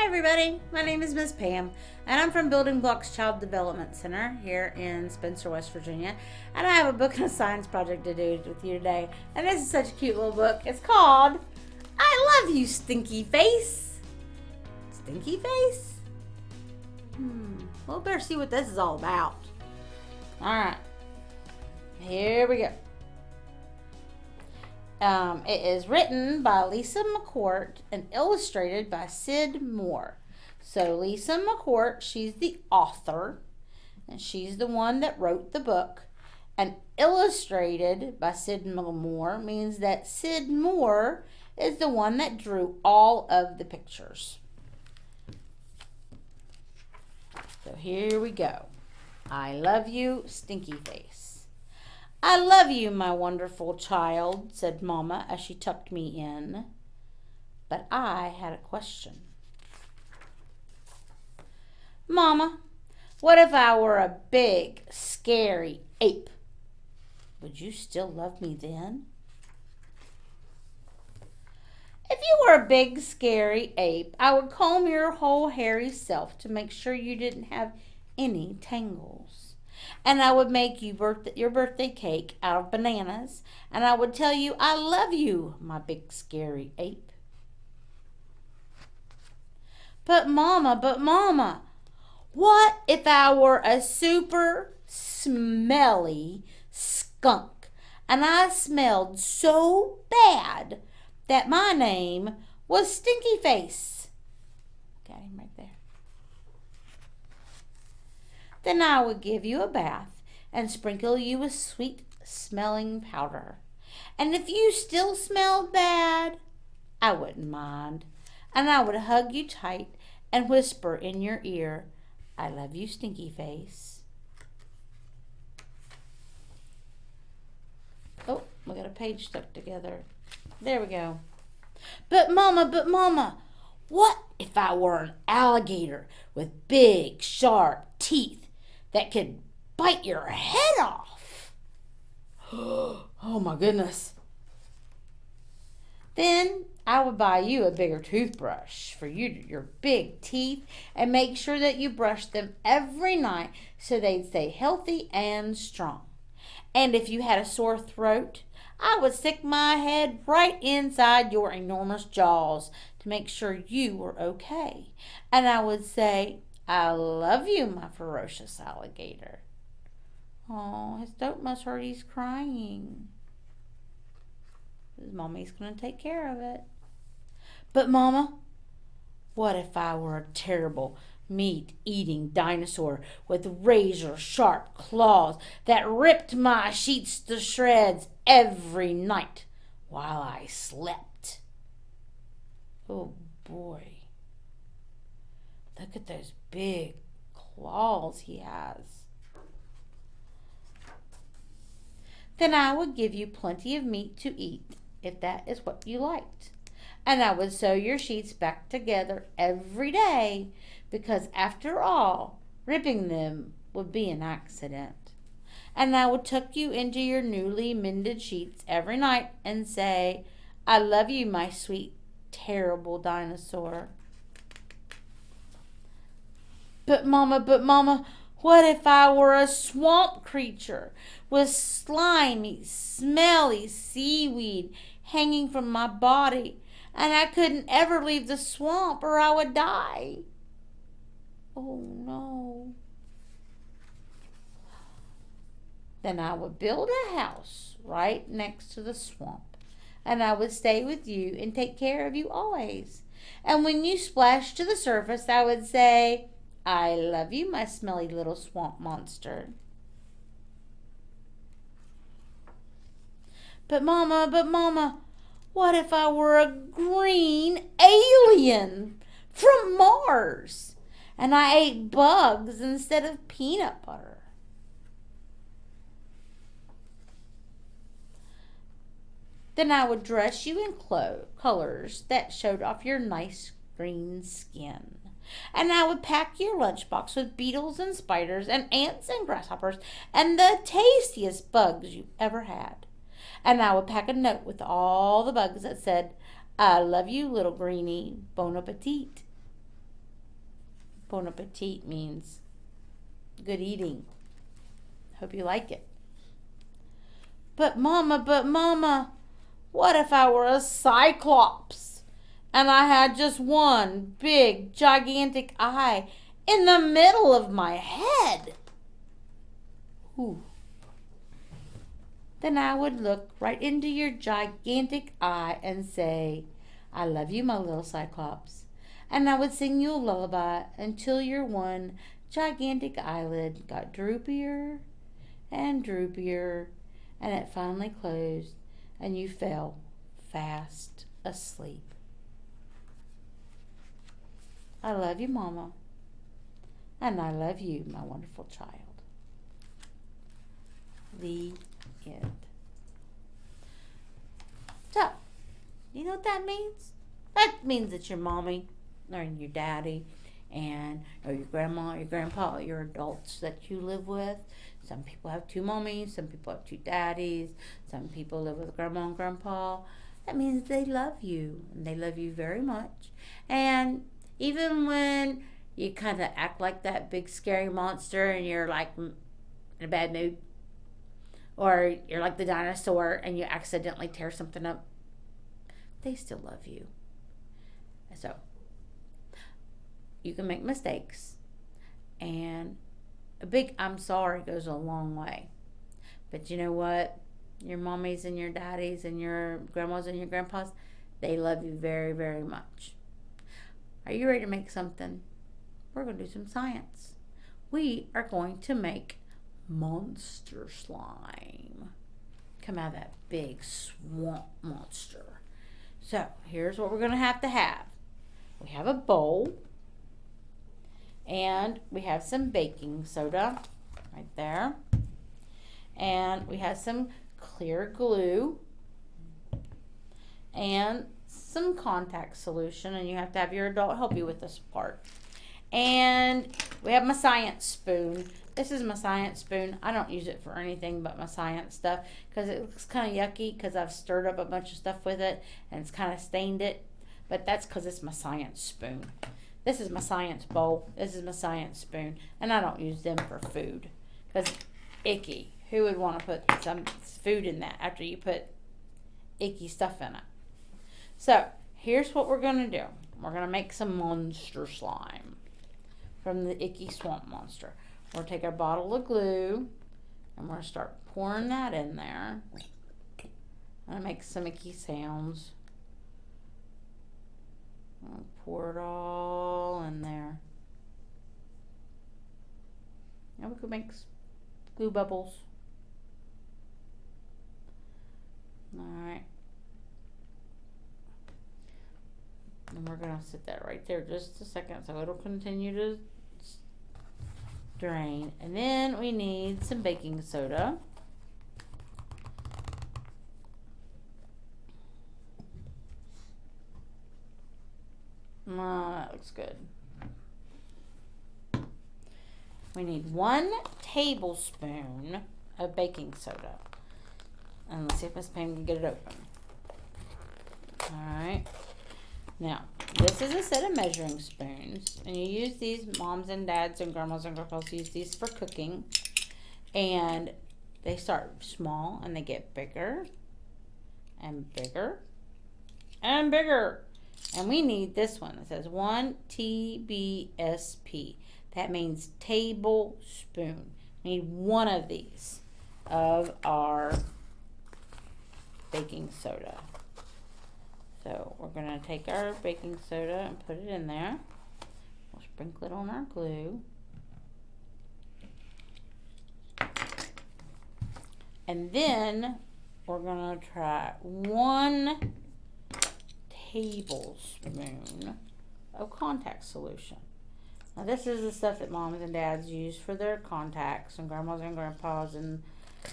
everybody, my name is Miss Pam, and I'm from Building Blocks Child Development Center here in Spencer, West Virginia, and I have a book and a science project to do with you today, and this is such a cute little book. It's called I Love You, Stinky Face. Stinky Face? Well, better see what this is all about. Alright, here we go. It is written by Lisa McCourt and illustrated by Sid Moore. So Lisa McCourt, she's the author, and she's the one that wrote the book. And illustrated by Sid Moore means that Sid Moore is the one that drew all of the pictures. So here we go. I love you, Stinky Face. I love you, my wonderful child, said Mama as she tucked me in. But I had a question. Mama, what if I were a big, scary ape? Would you still love me then? If you were a big, scary ape, I would comb your whole hairy self to make sure you didn't have any tangles. And I would make you your birthday cake out of bananas. And I would tell you, I love you, my big scary ape. But Mama, what if I were a super smelly skunk? And I smelled so bad that my name was Stinky Face. Got him right there. Then I would give you a bath and sprinkle you with sweet smelling powder. And if you still smelled bad, I wouldn't mind. And I would hug you tight and whisper in your ear, I love you, Stinky Face. Oh, we got a page stuck together. There we go. But Mama, what if I were an alligator with big, sharp teeth that could bite your head off? Oh my goodness. Then I would buy you a bigger toothbrush for your big teeth and make sure that you brush them every night so they'd stay healthy and strong. And if you had a sore throat, I would stick my head right inside your enormous jaws to make sure you were okay. And I would say, I love you, my ferocious alligator. Oh, his throat must hurt. He's crying. His mommy's going to take care of it. But Mama, what if I were a terrible meat-eating dinosaur with razor-sharp claws that ripped my sheets to shreds every night while I slept? Oh boy. Look at those big claws he has. Then I would give you plenty of meat to eat, if that is what you liked. And I would sew your sheets back together every day, because after all, ripping them would be an accident. And I would tuck you into your newly mended sheets every night and say, I love you, my sweet, terrible dinosaur. But Mama, what if I were a swamp creature with slimy, smelly seaweed hanging from my body, and I couldn't ever leave the swamp or I would die? Oh no. Then I would build a house right next to the swamp, and I would stay with you and take care of you always. And when you splashed to the surface, I would say, I love you, my smelly little swamp monster. But Mama, what if I were a green alien from Mars and I ate bugs instead of peanut butter? Then I would dress you in colors that showed off your nice green skin. And I would pack your lunchbox with beetles and spiders and ants and grasshoppers and the tastiest bugs you ever had. And I would pack a note with all the bugs that said, I love you, little greenie, bon appetit. Bon appetit means good eating. Hope you like it. But Mama, what if I were a cyclops and I had just one big, gigantic eye in the middle of my head? Ooh. Then I would look right into your gigantic eye and say, I love you, my little cyclops. And I would sing you a lullaby until your one gigantic eyelid got droopier and droopier, and it finally closed, and you fell fast asleep. I love you, Mama, and I love you, my wonderful child. The end. So, you know what that means? That means that your mommy or your daddy or your grandma, your grandpa, your adults that you live with. Some people have two mommies, some people have two daddies, some people live with grandma and grandpa. That means they love you, and they love you very much. And even when you kind of act like that big scary monster and you're like in a bad mood, or you're like the dinosaur and you accidentally tear something up, they still love you. So, you can make mistakes, and a big I'm sorry goes a long way. But you know what? Your mommies and your daddies and your grandmas and your grandpas, they love you very, very much. Are you ready to make something? We're going to do some science. We are going to make monster slime. Come out of that big swamp monster. So, here's what we're going to have. We have a bowl. And we have some baking soda right there. And we have some clear glue. And some contact solution. And you have to have your adult help you with this part. And we have my science spoon. This is my science spoon. I don't use it for anything but my science stuff because it looks kind of yucky because I've stirred up a bunch of stuff with it and it's kind of stained it. But that's because it's my science spoon. This is my science bowl. This is my science spoon. And I don't use them for food because icky. Who would want to put some food in that after you put icky stuff in it? So here's what we're going to do. We're going to make some monster slime from the icky swamp monster. We'll take our bottle of glue and we're going to start pouring that in there. I'm going to make some icky sounds. I'll pour it all in there. Now we could make glue bubbles. Alright. And we're going to sit that right there just a second so it'll continue to drain. And then we need some baking soda. That looks good. We need 1 tablespoon of baking soda. And let's see if Miss Pam can get it open. Alright. Now, this is a set of measuring spoons. And you use these, moms and dads and grandmas and grandpas use these for cooking. And they start small and they get bigger and bigger and bigger. And we need this one. It says 1 TBSP. That means tablespoon. We need 1 of these of our baking soda. So we're going to take our baking soda and put it in there. We'll sprinkle it on our glue. And then we're going to try 1 tablespoon of contact solution. Now this is the stuff that moms and dads use for their contacts, and grandmas and grandpas and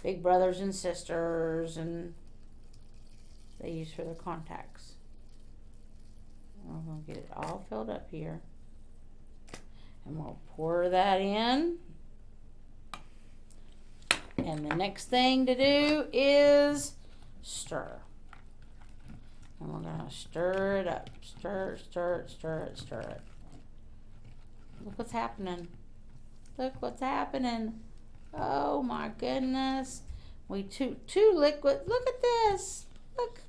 big brothers and sisters, and they use for their contacts. We're going to get it all filled up here. And we'll pour that in. And the next thing to do is stir. And we're going to stir it up. Stir it, stir it, stir it, stir it. Look what's happening. Look what's happening. Oh my goodness. We two liquid. Look at this. Look.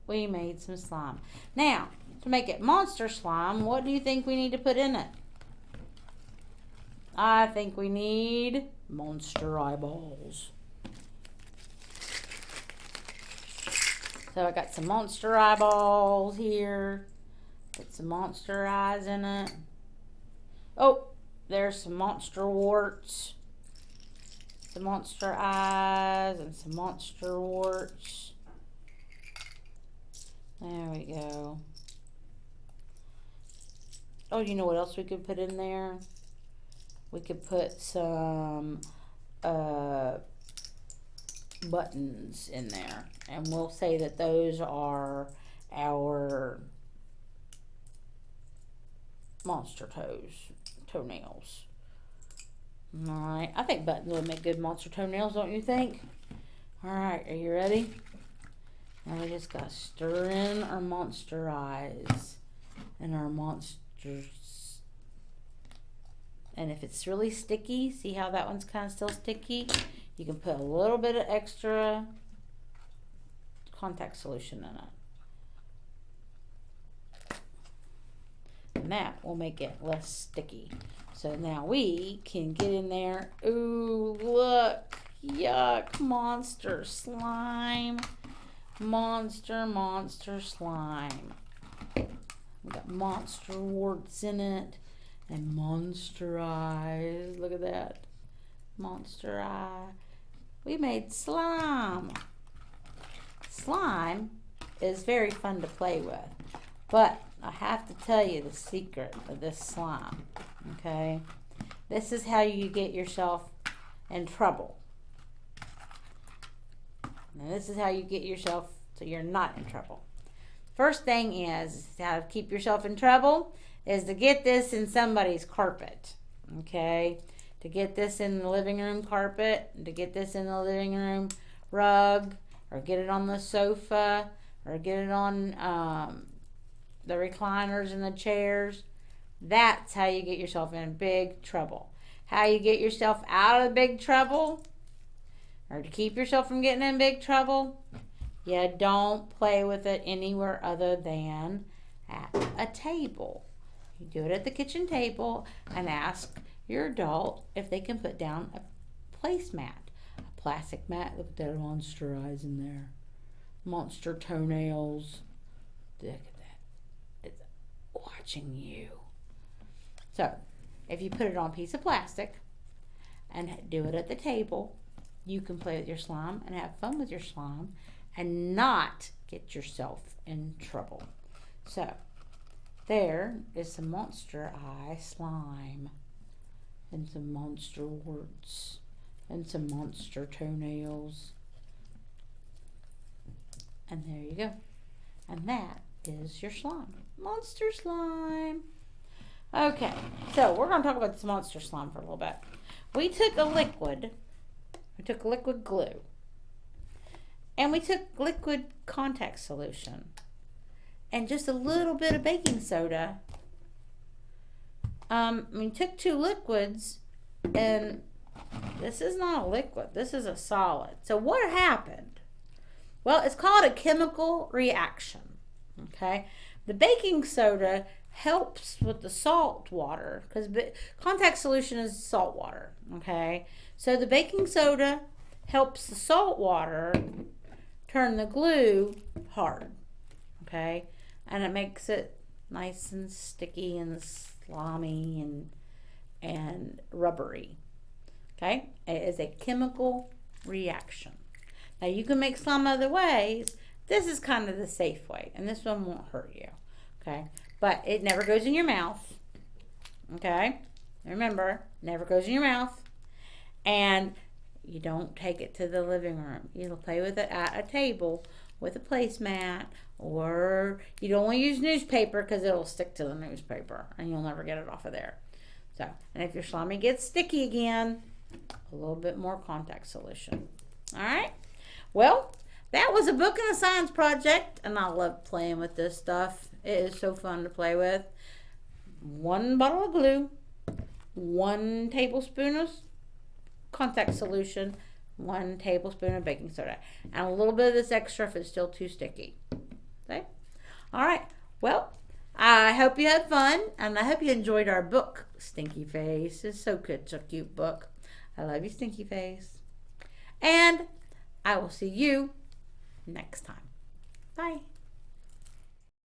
We made some slime. Now, to make it monster slime, what do you think we need to put in it? I think we need monster eyeballs. So I got some monster eyeballs here. Put some monster eyes in it. Oh, there's some monster warts. Some monster eyes and some monster warts. There we go. Oh, you know what else we could put in there? We could put some buttons in there. And we'll say that those are our monster toenails. Alright, I think buttons would make good monster toenails, don't you think? Alright, are you ready? Now we just gotta stir in our monster eyes and our monsters. And if it's really sticky, see how that one's kind of still sticky? You can put a little bit of extra contact solution in it. And that will make it less sticky. So now we can get in there. Ooh, look. Yuck. Monster slime. Monster slime. We got monster warts in it. And monster eyes. Look at that. Monster eye. We made slime. Slime is very fun to play with. But I have to tell you the secret of this slime. Okay? This is how you get yourself in trouble. And this is how you get yourself so you're not in trouble. First thing is how to keep yourself in trouble is to get this in somebody's carpet. Okay? To get this in the living room carpet, to get this in the living room rug, or get it on the sofa, or get it on the recliners and the chairs. That's how you get yourself in big trouble. How you get yourself out of big trouble, or to keep yourself from getting in big trouble, you don't play with it anywhere other than at a table. You do it at the kitchen table and ask your adult if they can put down a placemat. A plastic mat. Look at that monster eyes in there. Monster toenails. Look at that. It's watching you. So, if you put it on a piece of plastic and do it at the table, you can play with your slime and have fun with your slime and not get yourself in trouble. So, there is some monster eye slime and some monster warts and some monster toenails. And there you go. And that is your slime. Monster slime. Okay, so we're going to talk about this monster slime for a little bit. We took liquid glue, and we took liquid contact solution, and just a little bit of baking soda. We took two liquids, and this is not a liquid. This is a solid. So what happened? Well, it's called a chemical reaction. Okay, the baking soda helps with the salt water because contact solution is salt water. Okay, so the baking soda helps the salt water turn the glue hard. Okay, and it makes it nice and sticky and slimy and rubbery. Okay, it is a chemical reaction. Now you can make slime other ways. This is kind of the safe way, and this one won't hurt you. Okay, but it never goes in your mouth. Okay, remember, never goes in your mouth, and you don't take it to the living room. You'll play with it at a table with a placemat, or you don't want to use newspaper because it'll stick to the newspaper, and you'll never get it off of there. So, and if your slimy gets sticky again, a little bit more contact solution. All right. Well, that was a book and a science project, and I love playing with this stuff. It is so fun to play with. 1 bottle of glue, 1 tablespoon of contact solution, 1 tablespoon of baking soda, and a little bit of this extra if it's still too sticky. Okay? All right. Well, I hope you had fun, and I hope you enjoyed our book, Stinky Face. It's so good. It's a cute book. I love you, Stinky Face. And I will see you next time. Bye.